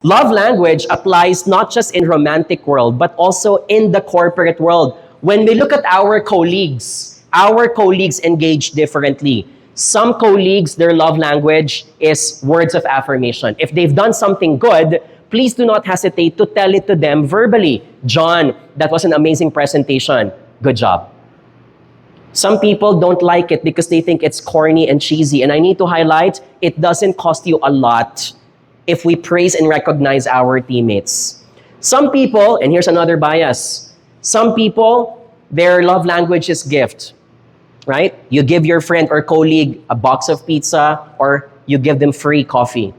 Love language applies not just in romantic world, but also in the corporate world. When we look at our colleagues engage differently. Some colleagues, their love language is words of affirmation. If they've done something good, please do not hesitate to tell it to them verbally. John, that was an amazing presentation. Good job. Some people don't like it because they think it's corny and cheesy. And I need to highlight, it doesn't cost you a lot if we praise and recognize our teammates. Some people, and here's another bias, some people, their love language is gift, right? You give your friend or colleague a box of pizza or you give them free coffee.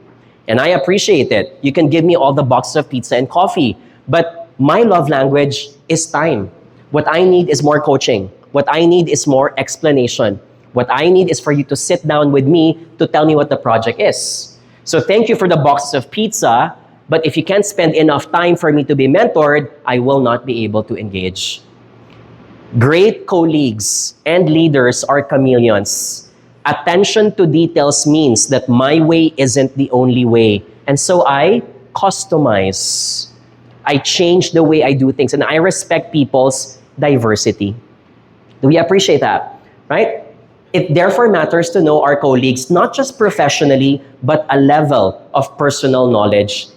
And I appreciate it. You can give me all the boxes of pizza and coffee. But my love language is time. What I need is more coaching. What I need is more explanation. What I need is for you to sit down with me to tell me what the project is. So thank you for the boxes of pizza, but if you can't spend enough time for me to be mentored, I will not be able to engage. Great colleagues and leaders are chameleons. Attention to details means that my way isn't the only way. And so I customize. I change the way I do things, and I respect people's diversity. Do we appreciate that? Right? It therefore matters to know our colleagues, not just professionally, but a level of personal knowledge.